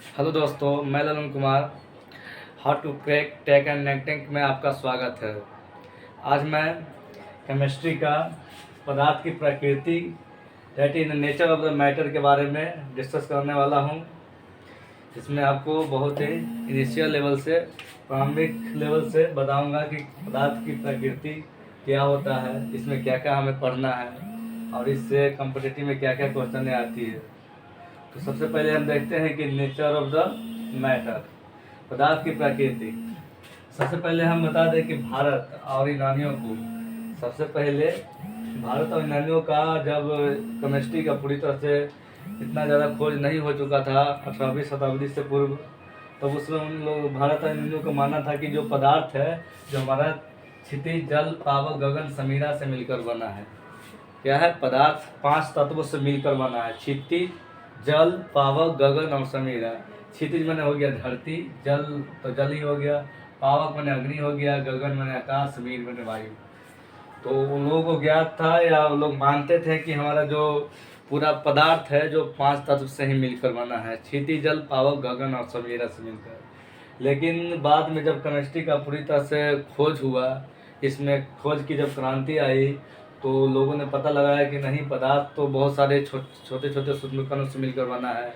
Hello दोस्तों, मैं Lalan Kumar. How to crack tech and nectech में आपका स्वागत है। आज मैं केमिस्ट्री का पदार्थ की प्रकृति that in nature of the matter के बारे में डिस्कस करने वाला हूँ। इसमें आपको बहुत ही इनिशियल लेवल से प्रारंभिक लेवल से बताऊँगा कि पदार्थ की प्रकृति क्या होता है, इसमें क्या क्या हमें पढ़ना है और इससे कॉम्पिटिटिव में क्या क्या क्वेश्चन आती है। तो सबसे पहले हम देखते हैं कि नेचर ऑफ द मैटर, पदार्थ की प्रकृति। सबसे पहले हम बता दें कि भारत और यूनानियों को, सबसे पहले भारत और यूनानियों का जब केमिस्ट्री का पूरी तरह से इतना ज़्यादा खोज नहीं हो चुका था 18वीं शताब्दी से पूर्व, तब उसमें उन लोग भारत और यूनानियों को मानना था कि जो पदार्थ है, जो हमारा क्षितिज जल पावक गगन समीरा से मिलकर बना है। क्या है? पदार्थ 5 तत्वों से मिलकर बना है। क्षितिज, जल, पावक, गगन और समीरा। क्षितिज मैंने हो गया धरती, जल तो जल ही हो गया, पावक मैंने अग्नि हो गया, गगन मैंने आकाश, समीर मैंने वायु। तो उन लोगों को ज्ञात था या वो लोग मानते थे कि हमारा जो पूरा पदार्थ है जो 5 तत्व से ही मिलकर बना है, क्षितिज, जल, पावक, गगन और समीरा से मिलकर। लेकिन बाद में जब केमिस्ट्री का पूरी तरह से खोज हुआ, इसमें खोज की जब क्रांति आई, तो लोगों ने पता लगाया कि नहीं, पदार्थ तो बहुत सारे छोटे छोटे सूक्ष्मकणों से मिलकर बना है।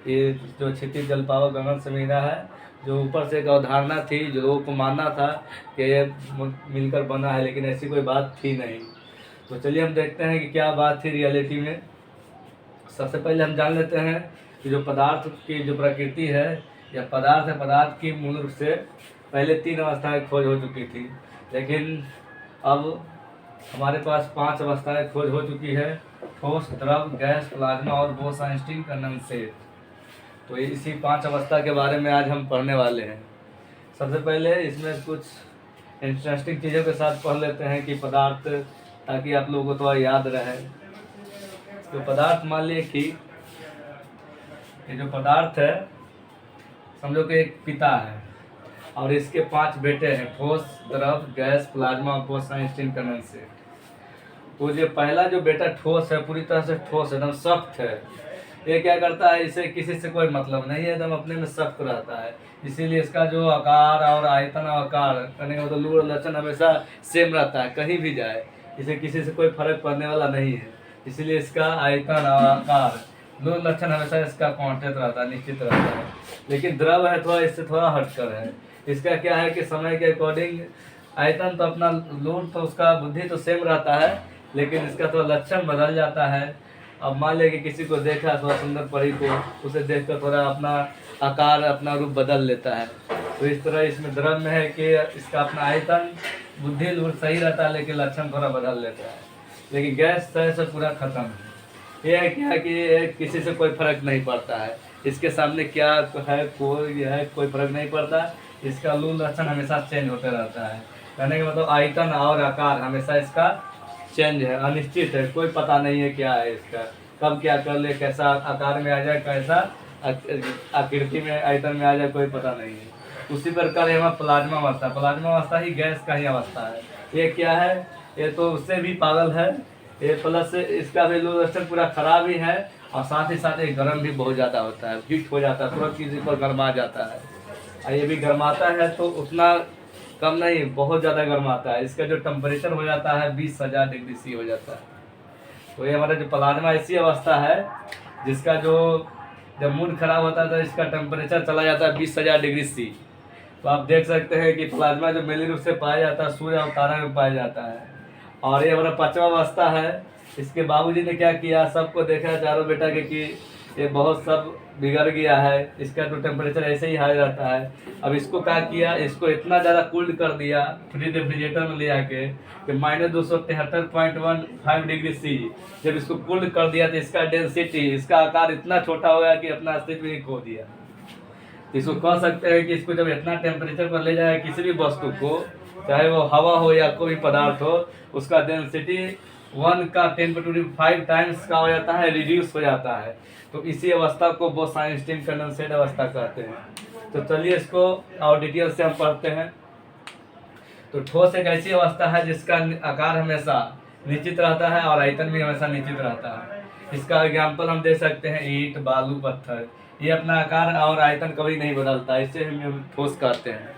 ये जो क्षितिज, जल, पावक, गगन, समीरा है, जो ऊपर से एक अवधारणा थी, जो लोगों को मानना था कि ये मिलकर बना है, लेकिन ऐसी कोई बात थी नहीं। तो चलिए हम देखते हैं कि क्या बात थी रियलिटी में। सबसे पहले हम जान लेते हैं कि जो पदार्थ की जो प्रकृति है या पदार्थ है, पदार्थ की मूल रूप से पहले 3 अवस्थाएं खोज हो चुकी थी, लेकिन अब हमारे पास 5 अवस्थाएं खोज हो चुकी है: ठोस, द्रव, गैस, प्लाज्मा और बोस-आइंस्टीन कंडेंसेट। तो इसी 5 अवस्था के बारे में आज हम पढ़ने वाले हैं। सबसे पहले इसमें कुछ इंटरेस्टिंग चीज़ों के साथ पढ़ लेते हैं कि पदार्थ, ताकि आप लोगों को थोड़ा याद रहे। तो पदार्थ, मान लिए कि ये जो पदार्थ है, समझो कि एक पिता है और इसके 5 बेटे हैं: ठोस, द्रव, गैस, प्लाज्मा और बोस-आइंस्टीन कंडेंसेट। तो जो पहला जो बेटा ठोस है, पूरी तरह से ठोस, एकदम सख्त है। ये क्या करता है, इसे किसी से कोई मतलब नहीं है, एकदम अपने में सख्त रहता है। इसीलिए इसका जो आकार और आयतन और आकार करने का मतलब लूड़ और लक्षण हमेशा सेम रहता है, कहीं भी जाए इसे किसी से कोई फर्क पड़ने वाला नहीं है। इसीलिए इसका आयतन और आकार, लूड़ लक्षण हमेशा इसका कांस्टेंट रहता है, निश्चित रहता है। लेकिन द्रव है थोड़ा इससे थोड़ा हटकर है। इसका क्या है कि समय के अकॉर्डिंग आयतन तो अपना, लूड़ तो उसका बुद्धि तो सेम रहता है, लेकिन इसका थोड़ा लक्षण बदल जाता है। अब मान लिया कि किसी को देखा थोड़ा सुंदर परी को, उसे देखकर थोड़ा अपना आकार, अपना रूप बदल लेता है। तो इस तरह इसमें द्रव में है कि इसका अपना आयतन, बुद्धि, लूड़ सही रहता है, लेकिन लक्षण थोड़ा बदल लेता है। लेकिन गैस तरह से पूरा खत्म है। ये है क्या कि ये किसी से कोई फर्क नहीं पड़ता है, इसके सामने क्या है, कोई फर्क नहीं पड़ता। इसका लूड़ लक्षण हमेशा चेंज होते रहता है। कहने का मतलब आयतन और आकार हमेशा इसका चेंज है, अनिश्चित है, कोई पता नहीं है क्या है इसका, कब क्या कर ले, कैसा आकार में आ जाए, कैसा आकृति में, आयतन में आ जाए, कोई पता नहीं है। उसी प्रकार यहाँ प्लाज्मा अवस्था, प्लाज्मा अवस्था ही गैस का ही अवस्था है। ये क्या है, ये तो उससे भी पागल है। ये प्लस इसका भी लूड़ लक्षण पूरा खराब ही है, और साथ ही साथ ये गर्म भी बहुत ज़्यादा होता है, हीट हो जाता है, तुरंत किसी पर गर्मा जाता है। और ये भी गर्माता है तो उतना कम नहीं, बहुत ज़्यादा गर्माता है। इसका जो टेम्परेचर हो जाता है 20,000 डिग्री सी हो जाता है। तो ये हमारा जो प्लाज्मा ऐसी अवस्था है जिसका जो जब मूड खराब होता है तो इसका टेम्परेचर चला जाता है 20,000 डिग्री सी। तो आप देख सकते हैं कि प्लाज्मा जो मेनली रूप से पाया जाता है सूर्य और तारा में पाया जाता है। और ये हमारा 5वां अवस्था है। इसके बाबूजी ने क्या किया, सबको देखा चारों बेटा के कि ये बहुत सब बिगड़ गया है, इसका तो टेम्परेचर ऐसे ही हाई रहता है। अब इसको क्या किया, इसको इतना ज़्यादा कूल्ड कर दिया फ्रिज रेफ्रिजरेटर में ले आके कि -273.15 डिग्री सी। जब इसको कूल्ड कर दिया तो इसका डेंसिटी, इसका आकार इतना छोटा हो गया कि अपना अस्तित्व ही खो दिया। इसको कह सकते हैं कि इसको जब इतना टेम्परेचर पर ले जाए किसी भी वस्तु को, चाहे वो हवा हो या कोई पदार्थ हो, उसका डेंसिटी 1 का 10⁵ टाइम्स का हो जाता है, रिड्यूस हो जाता है। तो इसी अवस्था को बोस-आइंस्टीन कंडेंसेट अवस्था कहते हैं। तो चलिए इसको और डिटेल से हम पढ़ते हैं। तो ठोस एक ऐसी अवस्था है जिसका आकार हमेशा निश्चित रहता है और आयतन भी हमेशा निश्चित रहता है। इसका एग्जाम्पल हम दे सकते हैं ईंट, बालू, पत्थर। ये अपना आकार और आयतन कभी नहीं बदलता, इसे हम ठोस कहते हैं।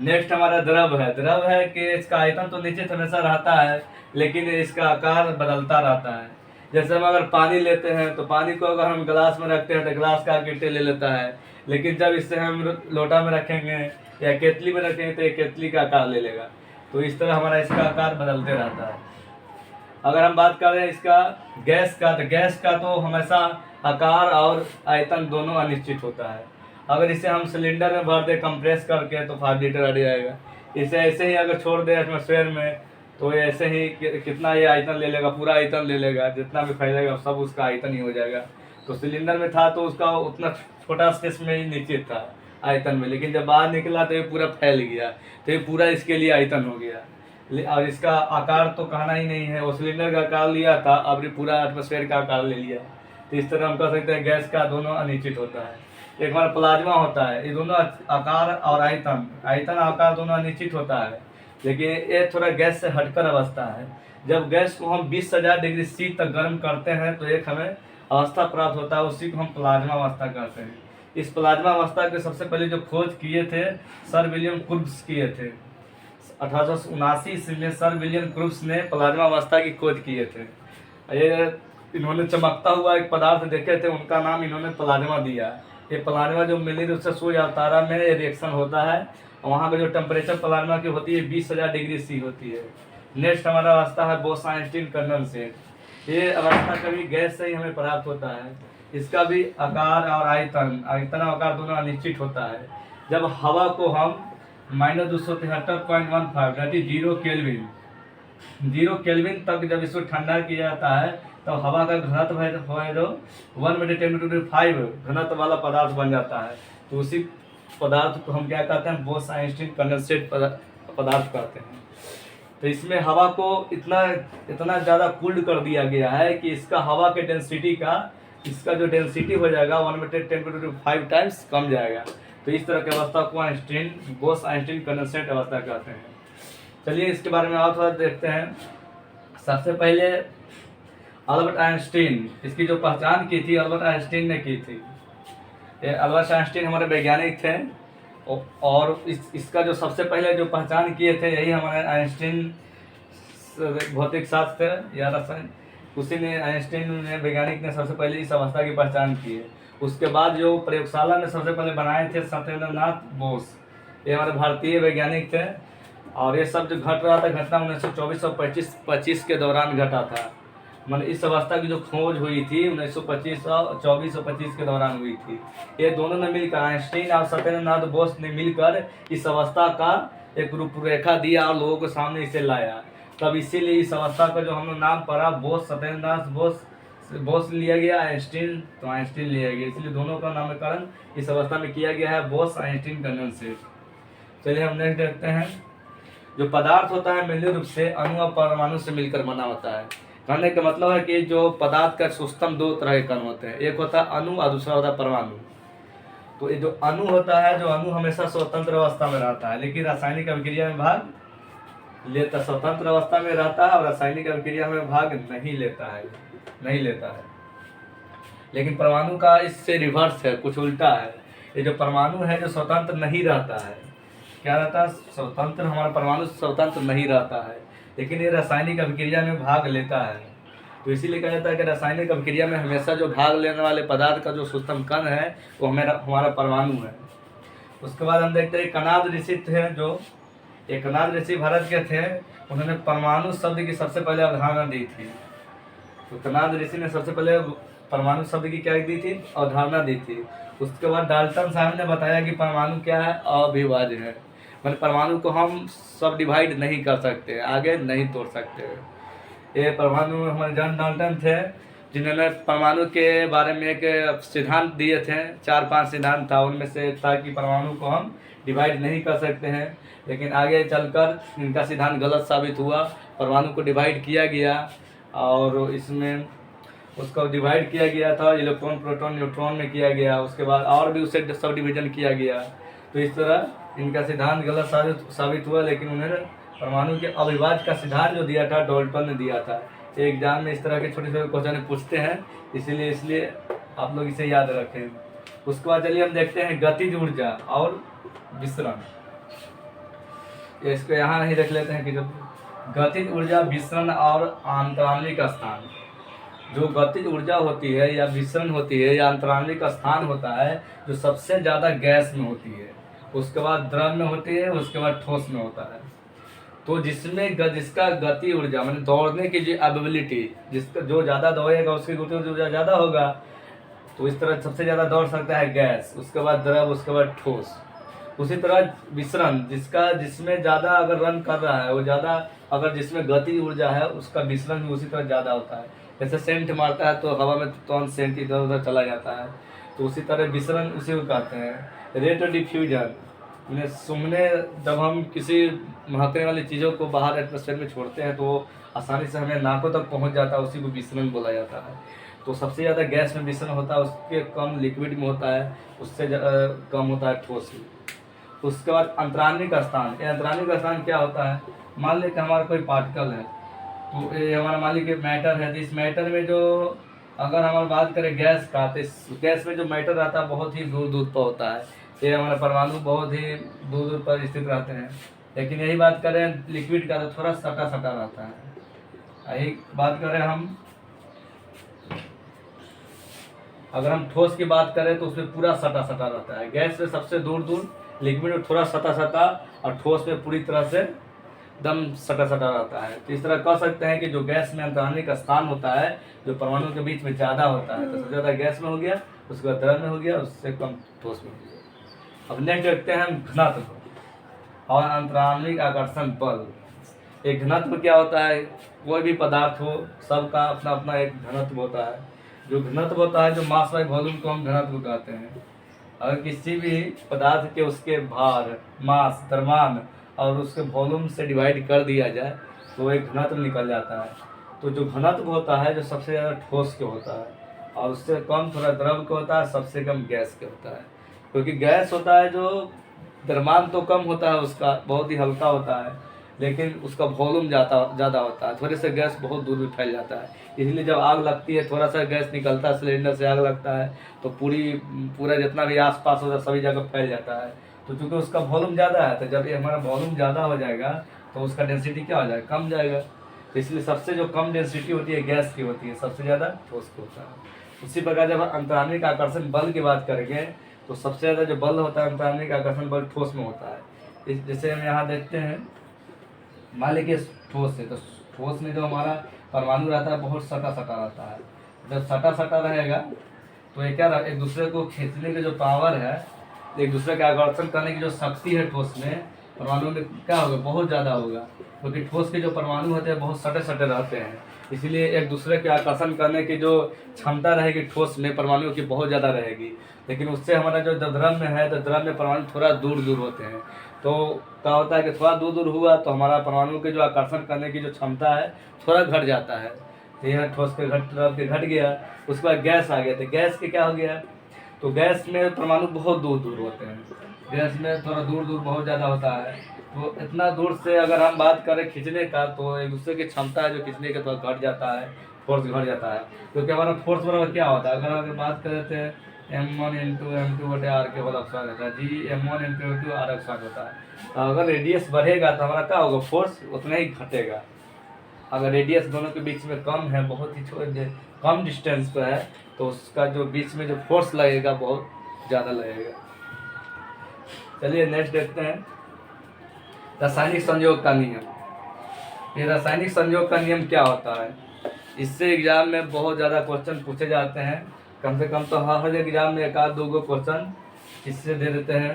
नेक्स्ट हमारा द्रव है। द्रव है कि इसका आयतन तो निश्चित हमेशा रहता है, लेकिन इसका आकार बदलता रहता है। जैसे हम अगर पानी लेते हैं तो पानी को अगर हम गिलास में रखते हैं तो गिलास का आकृति ले लेता है, लेकिन जब इससे हम लोटा में रखेंगे या केतली में रखेंगे तो ये केतली का आकार ले लेगा। तो इस तरह हमारा इसका आकार बदलते रहता है। अगर हम बात करें इसका गैस का, तो गैस का तो हमेशा आकार और आयतन दोनों अनिश्चित होता है। अगर इसे हम सिलेंडर में भर दे कंप्रेस करके तो 5 लीटर आ जाएगा। इसे ऐसे ही अगर छोड़ दे एटमॉस्फेयर में तो ये ऐसे ही कितना ये आयतन ले लेगा, पूरा आयतन ले लेगा, जितना भी फैलेगा सब उसका आयतन ही हो जाएगा। तो सिलेंडर में था तो उसका उतना छोटा स्पेस में ही निश्चित था आयतन में, लेकिन जब बाहर निकला तो ये पूरा फैल गया, तो ये पूरा इसके लिए आयतन हो गया। और इसका आकार तो कहना ही नहीं है, वो सिलेंडर का आकार लिया था, अब ये पूरा एटमॉस्फेयर का आकार ले लिया। तो इस तरह हम कह सकते हैं गैस का दोनों अनिश्चित होता है। एक हमारा प्लाज्मा होता है, ये दोनों आकार और आयतन आकार दोनों अनिश्चित होता है, लेकिन ये थोड़ा गैस से हटकर अवस्था है। जब गैस को हम 20,000 डिग्री सी तक गर्म करते हैं तो एक हमें अवस्था प्राप्त होता है, उसी को हम प्लाज्मा अवस्था कहते हैं। इस प्लाज्मा अवस्था के सबसे पहले जो खोज किए थे सर विलियम क्रुब्स किए थे। 1879 ईस्वी में सर विलियम क्रुब्स ने प्लाज्मा अवस्था की खोज किए थे। ये इन्होंने चमकता हुआ एक पदार्थ देखे थे, उनका नाम इन्होंने प्लाज्मा दिया। ये प्लाज्मा जो मिली उससे सूर्य अवतारा में रिएक्शन होता है, और वहाँ पर जो टेम्परेचर प्लाज्मा की होती है 20,000 डिग्री सी होती है। नेक्स्ट हमारा अवस्था है बोस-आइंस्टीन कंडेंसेट। ये अवस्था कभी गैस से ही हमें प्राप्त होता है। इसका भी आकार और आयतन आकार दोनों अनिश्चित होता है। जब हवा को हम -273.15 दैट इज 0 केल्विन तक जब इसको ठंडा किया जाता है तो हवा का घनत्व है जो 1/10⁵ घनत्व वाला पदार्थ बन जाता है। तो उसी पदार्थ को हम क्या कहते हैं, बोस-आइंस्टीन कंडेंसेट पदार्थ कहते हैं। तो इसमें हवा को इतना ज़्यादा कूल्ड कर दिया गया है कि इसका हवा के डेंसिटी का इसका जो डेंसिटी हो जाएगा 1/10⁵ टाइम्स कम जाएगा। तो इस तरह की अवस्था को बोस-आइंस्टीन कंडेंसेट अवस्था कहते हैं। चलिए इसके बारे में और थोड़ा देखते हैं। सबसे पहले अल्बर्ट आइंस्टीन, इसकी जो पहचान की थी अल्बर्ट आइंस्टीन ने की थी। ये अल्बर्ट आइंस्टीन हमारे वैज्ञानिक थे, और इसका जो सबसे पहले जो पहचान किए थे यही हमारे आइंस्टीन भौतिक शास्त्र या रसायन, उसी ने आइंस्टीन ने वैज्ञानिक ने सबसे पहले इस अवस्था की पहचान की है। उसके बाद जो प्रयोगशाला में सबसे पहले बनाए थे सत्येंद्रनाथ बोस, ये हमारे भारतीय वैज्ञानिक थे। और ये सब जो घट रहा था घटना 1924 और 25 के दौरान घटा था। मतलब इस अवस्था की जो खोज हुई थी 1924 और 25 के दौरान हुई थी। ये दोनों ने मिलकर, आइंस्टीन और सत्येंद्रनाथ बोस ने मिलकर इस अवस्था का एक रूपरेखा दिया और लोगों के सामने इसे लाया। तब इसीलिए इस अवस्था का जो हम लोग नाम पढ़ा बोस सत्येंद्रनाथ बोस लिया गया, आइंस्टीन तो आइंस्टीन लिया गया, इसलिए दोनों का नामकरण इस अवस्था में किया गया है बोस-आइंस्टीन कंडेंसेट। चलिए हम नेक्स्ट देखते हैं। जो पदार्थ होता है मूल रूप से अणु और परमाणु से मिलकर बना होता है। कहने का मतलब है कि जो पदार्थ का सिस्टम दो तरह के कण होते हैं, एक होता है अणु और दूसरा होता है परमाणु। तो ये जो अणु होता है, जो अणु हमेशा स्वतंत्र अवस्था में रहता है, लेकिन रासायनिक अभिक्रिया में भाग लेता, स्वतंत्र अवस्था में रहता है और रासायनिक अभिक्रिया में भाग नहीं लेता है। लेकिन परमाणु का इससे रिवर्स है, कुछ उल्टा है। ये जो परमाणु है जो स्वतंत्र नहीं रहता है, क्या रहता है, स्वतंत्र, हमारा परमाणु स्वतंत्र नहीं रहता है, लेकिन ये रासायनिक अभिक्रिया में भाग लेता है। तो इसीलिए कहा जाता है कि रासायनिक अभिक्रिया में हमेशा जो भाग लेने वाले पदार्थ का जो सूक्ष्म कण है वो हमारा परमाणु है। उसके बाद हम देखते हैं कणाद ऋषि थे, जो एक कणाद ऋषि भारत के थे, उन्होंने परमाणु शब्द की सबसे पहले अवधारणा दी थी। तो कणाद ऋषि ने सबसे पहले परमाणु शब्द की क्या दी थी, अवधारणा दी थी। उसके बाद डाल्टन साहब ने बताया कि परमाणु क्या है, अविभाज्य है, मतलब परमाणु को हम सब डिवाइड नहीं कर सकते, आगे नहीं तोड़ सकते। ये परमाणु हमारे जॉन डाल्टन थे, जिन्होंने परमाणु के बारे में एक सिद्धांत दिए थे। 4-5 सिद्धांत था, उनमें से था कि परमाणु को हम डिवाइड नहीं कर सकते हैं, लेकिन आगे चलकर इनका सिद्धांत गलत साबित हुआ। परमाणु को डिवाइड किया गया और इसमें उसको डिवाइड किया गया था इलेक्ट्रॉन, प्रोटॉन, न्यूट्रॉन में किया गया। उसके बाद और भी उसे सब डिवीजन किया गया। तो इस तरह इनका सिद्धांत गलत साबित हुआ, लेकिन उन्होंने परमाणु के अविभाज्य का सिद्धांत जो दिया था डाल्टन ने दिया था। एग्जाम में इस तरह के छोटे छोटे क्वेश्चन पूछते हैं, इसलिए आप लोग इसे याद रखें। उसके बाद चलिए हम देखते हैं गतिज ऊर्जा और विसरण। इसको यहाँ नहीं रख लेते हैं कि जो गतिज ऊर्जा, विसरण और आंतराणविक स्थान। जो गतिज ऊर्जा होती है या विसरण होती है या अंतराणविक स्थान होता है, जो सबसे ज़्यादा गैस में होती है, उसके बाद द्रव में होती है, उसके बाद ठोस में होता है। तो जिसमें जिसका गति ऊर्जा माने दौड़ने की जो एबिलिटी, जिसका जो ज़्यादा दौड़ेगा उसकी गति ऊर्जा ज़्यादा होगा, तो इस तरह सबसे ज़्यादा दौड़ सकता है गैस, उसके बाद द्रव, उसके बाद ठोस। उसी तरह विसरण, जिसमें ज़्यादा अगर रन कर रहा है वो ज़्यादा, अगर जिसमें गति ऊर्जा है उसका विसरण भी उसी तरह ज़्यादा होता है। जैसे सेंट मारता है तो हवा में तुरंत सेंट इधर उधर चला जाता है, तो उसी तरह विसरण उसी को कहते हैं। रेट ऑफ डिफ्यूजन मैंने सुनने, जब हम किसी महकने वाली चीज़ों को बाहर एटमॉस्फेयर में छोड़ते हैं तो आसानी से हमें नाकों तक पहुंच जाता है, उसी को विसरण बोला जाता है। तो सबसे ज़्यादा गैस में विसरण होता है, उसके कम लिक्विड में होता है, उससे कम होता है ठोस में। उसके बाद अंतराणविक स्थान। ये अंतराणविक स्थान क्या होता है? मान लें कि हमारा कोई पार्टिकल है, तो ये हमारा मान लीजिए मैटर है, तो इस मैटर में जो, अगर हमारी बात करें गैस का, तो इस गैस में जो मैटर रहता है बहुत ही दूर दूर पर होता है। ये हमारे परमाणु बहुत ही दूर दूर पर स्थित रहते हैं। लेकिन यही बात करें लिक्विड का, तो थोड़ा सटा सटा रहता है। यही बात करें हम, अगर हम ठोस की बात करें तो उसमें पूरा सटा सटा रहता है। गैस में सबसे दूर दूर, लिक्विड में थोड़ा सटा सटा, और ठोस में पूरी तरह से दम सटा सटा रहता है। तो इस तरह कह सकते हैं कि जो गैस में अंतराणविक स्थान होता है, जो परमाणु के बीच में ज़्यादा होता है, तो सबसे ज़्यादा गैस में हो गया, उसके बाद द्रव में हो गया, उससे कम ठोस में हो गया। अब नेक्स्ट देखते हैं हम घनत्व और अंतराणविक आकर्षण बल। एक घनत्व क्या होता है? कोई भी पदार्थ हो, सबका अपना अपना एक घनत्व होता है। जो घनत्व होता है, जो मास बाई वॉल्यूम को हम घनत्व कहते हैं। अगर किसी भी पदार्थ के उसके भार, मास, द्रव्यमान और उसके वॉल्यूम से डिवाइड कर दिया जाए तो एक घनत्व निकल जाता है। तो जो घनत्व होता है, जो सबसे ज़्यादा ठोस के होता है और उससे कम थोड़ा द्रव के होता है, सबसे कम गैस के होता है। क्योंकि गैस होता है जो द्रव्यमान तो कम होता है, उसका बहुत ही हल्का होता है, लेकिन उसका वॉल्यूम ज़्यादा होता है, थोड़े से गैस बहुत दूर भी फैल जाता है। इसलिए जब आग लगती है, थोड़ा सा गैस निकलता है, सिलेंडर से आग लगता है, तो पूरा जितना भी आसपास होता है सभी जगह फैल जाता है। तो चूँकि उसका वॉल्यूम ज़्यादा है, तो जब ये हमारा वॉल्यूम ज़्यादा हो जाएगा तो उसका डेंसिटी क्या हो जाएगा? कम जाएगा। तो इसलिए सबसे जो कम डेंसिटी होती है गैस की होती है, सबसे ज़्यादा ठोस की होता है। उसी प्रकार जब अंतराणविक आकर्षण बल की बात करेंगे तो सबसे ज़्यादा जो बल होता है अंतराणविक आकर्षण बल ठोस में होता है। जैसे हम यहाँ देखते हैं, मान लीजिए ठोस है, तो ठोस में जो हमारा परमाणु रहता है बहुत सटा सटा रहता है। जब सटा सटा रहेगा तो ये क्या एक दूसरे को खींचने की जो पावर है, एक दूसरे का आकर्षण करने की जो शक्ति है ठोस में, परमाणु में क्या होगा? बहुत ज़्यादा होगा। क्योंकि ठोस के जो परमाणु होते हैं बहुत सटे सटे रहते हैं, इसलिए एक दूसरे के आकर्षण करने की जो क्षमता रहेगी ठोस में परमाणुओं की बहुत ज़्यादा रहेगी। लेकिन उससे हमारा जो द्रव में है, तो द्रव में परमाणु थोड़ा दूर दूर होते हैं। तो क्या होता है कि थोड़ा दूर दूर हुआ तो हमारा परमाणु के जो आकर्षण करने की जो क्षमता है थोड़ा घट जाता है। तो यह ठोस के घट गया। उसके बाद गैस आ गया, तो गैस के क्या हो गया? तो गैस में परमाणु बहुत दूर दूर होते हैं, गैस में थोड़ा दूर दूर बहुत ज़्यादा होता है। तो इतना दूर से अगर हम बात करें खींचने का, तो एक दूसरे की क्षमता है जो खींचने का थोड़ा घट जाता है, फोर्स घट जाता है। क्योंकि हमारा फोर्स बराबर क्या होता है? अगर बात करें तो M1 × M2/r के होल स्क्वायर होता है, जी M1 × M2 r स्क्वायर होता है। तो अगर रेडियस बढ़ेगा तो हमारा क्या होगा? फोर्स उतना ही घटेगा। अगर रेडियस दोनों के बीच में कम है, बहुत ही कम डिस्टेंस पर है, तो उसका जो बीच में जो फोर्स लगेगा बहुत ज़्यादा लगेगा। चलिए नेक्स्ट देखते हैं रासायनिक संयोग का नियम। ये रासायनिक संयोग का नियम क्या होता है? इससे एग्जाम में बहुत ज़्यादा क्वेश्चन पूछे जाते हैं, कम से कम तो हर एग्जाम में एक आध दो क्वेश्चन इससे दे देते हैं।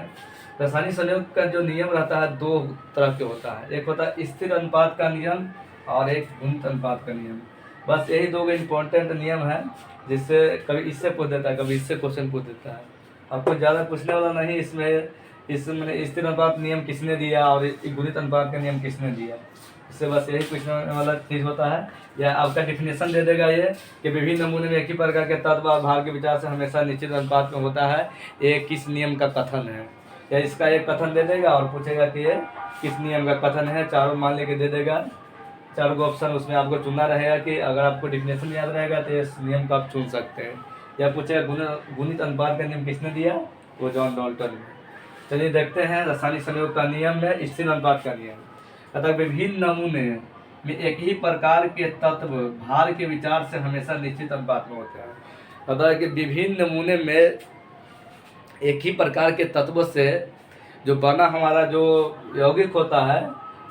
रासायनिक संयोग का जो नियम रहता है दो तरह के होता है, एक होता है स्थिर अनुपात का नियम और एक गुणित अनुपात का नियम। बस यही दो इम्पोर्टेंट नियम है, जिससे कभी इससे पूछ देता है, कभी इससे क्वेश्चन पूछ देता है। आपको ज़्यादा पूछने वाला नहीं इसमें स्थिर अनुपात नियम किसने दिया और गुणित अनुपात का नियम किसने दिया, इससे बस यही पूछने वाला चीज़ होता है। या आपका डिफिनेशन दे देगा ये कि विभिन्न नमूने में एक ही प्रकार के तत्व और भार के विचार से हमेशा निश्चित अनुपात में होता है, ये किस नियम का कथन है। या इसका एक कथन दे देगा और पूछेगा कि ये किस नियम का कथन है। चारों मान लेके दे देगा, चारों ऑप्शन, उसमें आपको चुनना रहेगा कि अगर आपको डिफिनेशन याद रहेगा तो इस नियम को आप चुन सकते हैं। या पूछेगा गुणित अनुपात का नियम किसने दिया, वो जॉन डाल्टन ने। चलिए देखते हैं रासायनिक संयोग का नियम है स्थिर अनुपात का नियम। अतः विभिन्न नमूने में एक ही प्रकार के तत्व भार के विचार से हमेशा निश्चित अनुपात में होते हैं। अतः कि विभिन्न नमूने में एक ही प्रकार के तत्व से जो बना हमारा जो यौगिक होता है,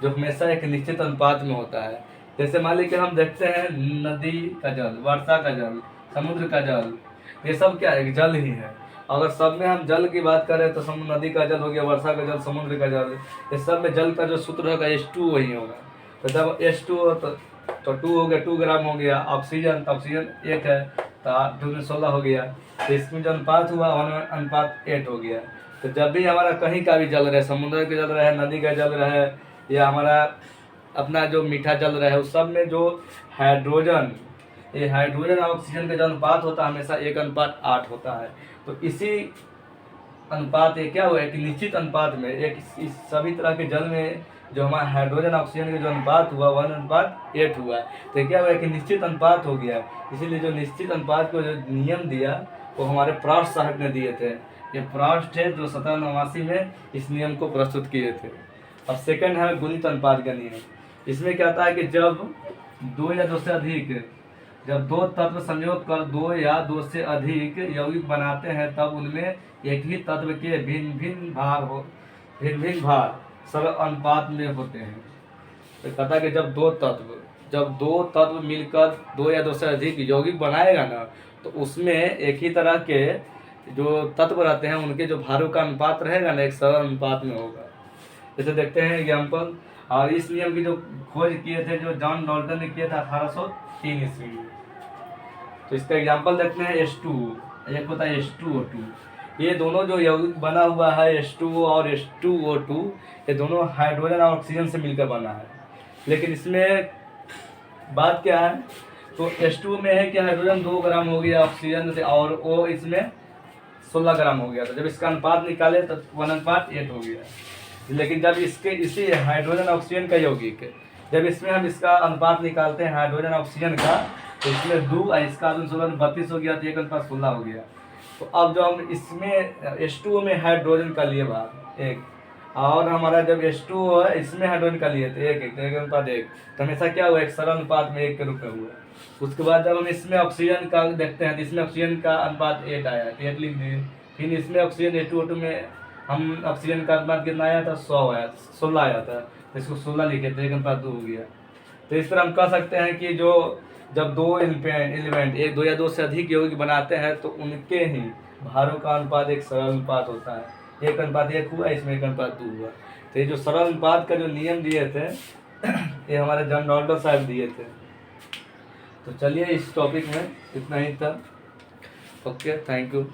जो हमेशा एक निश्चित अनुपात में होता है। जैसे मान लीजिए हम देखते हैं नदी का जल, वर्षा का जल, समुद्र का जल, ये सब क्या है, जल ही है। अगर सब में हम जल की बात करें तो नदी का जल हो गया, वर्षा का जल, समुद्र का जल, इस सब में जल का जो सूत्र होगा H2 वही होगा। तो जब H2 हो तो 2 हो गया, 2 ग्राम हो गया। ऑक्सीजन 1 है तो 2 में 16 हो गया। तो इसमें जो अनुपात हुआ 1:8 हो गया। तो जब भी हमारा कहीं का भी जल रहे, समुद्र का जल रहे, नदी का जल रहे, या हमारा अपना जो मीठा जल रहा है, उस सब में जो हाइड्रोजन, ये हाइड्रोजन और ऑक्सीजन का जो अनुपात होता है हमेशा 1:8 होता है। तो इसी अनुपात ये क्या हुआ है कि निश्चित अनुपात में एक इस सभी तरह के जल में जो हमारा हाइड्रोजन ऑक्सीजन का जो अनुपात हुआ 1:8 हुआ। तो क्या हुआ है कि निश्चित अनुपात हो गया। इसीलिए जो निश्चित अनुपात को जो नियम दिया वो हमारे प्रॉस्ट साहब ने दिए थे। ये प्रॉस्ट है जो 1789 में इस नियम को प्रस्तुत किए थे। अब सेकंड है गुणित अनुपात का नियम। इसमें क्या होता है कि जब 2 या 2 से अधिक, जब 2 तत्व संयोग कर 2 या 2 से अधिक यौगिक बनाते हैं तब उनमें एक ही तत्व के भिन्न भिन्न भार सरल अनुपात में होते हैं। तो कहता है कि जब दो तत्व मिलकर 2 या 2 से अधिक यौगिक बनाएगा ना, तो उसमें एक ही तरह के जो तत्व रहते हैं उनके जो भारों का अनुपात रहेगा ना, एक सरल अनुपात में होगा। जैसे देखते हैं एग्जाम्पल। और इस नियम की जो खोज किए थे जो जॉन डाल्टन ने किया था 1803 ईस्वी में। तो इसका एग्जाम्पल देखते हैं H2, एक होता है H2O2। ये दोनों जो यौगिक बना हुआ है H2O और H2O2, ये दोनों हाइड्रोजन और ऑक्सीजन से मिलकर बना है। लेकिन इसमें बात क्या है, तो H2O में है कि हाइड्रोजन 2 ग्राम हो गया ऑक्सीजन से, और O इसमें 16 ग्राम हो गया था। जब इसका अनुपात निकाले तो 1:8 हो गया। लेकिन जब इसी हाइड्रोजन ऑक्सीजन का यौगिक, जब इसमें हम इसका अनुपात निकालते हैं हाइड्रोजन ऑक्सीजन का, तो इसमें 2 और इसका 16 में 32 हो गया, तो 1:16 हो गया। तो अब जो हम इसमें H2O में हाइड्रोजन का लिए भाग 1, और हमारा जब H2O है इसमें हाइड्रोजन का लिए तो 1:1, तो हमेशा क्या हुआ, एक सरल अनुपात में 1 के रूप में हुआ। उसके बाद जब हम इसमें ऑक्सीजन का देखते हैं तो इसमें ऑक्सीजन का अनुपात 8 आया, 8 लिख दिए। फिर इसमें ऑक्सीजन H2O2 में हम ऑक्सीजन का अनुपात कितना आया था, 16 आया था, तो इसको 16 लिखे तो 1:2 हो गया। तो इस तरह हम कह सकते हैं कि जब 2 एलिमेंट 1, 2 या 2 से अधिक यौगिक बनाते हैं तो उनके ही भारों का अनुपात एक सरल अनुपात होता है। 1:1 हुआ, इसमें 1:2 हुआ। तो ये जो सरल अनुपात का जो नियम दिए थे ये हमारे जॉन डाल्टन साहब दिए थे। तो चलिए इस टॉपिक में इतना ही था। Okay, thank you.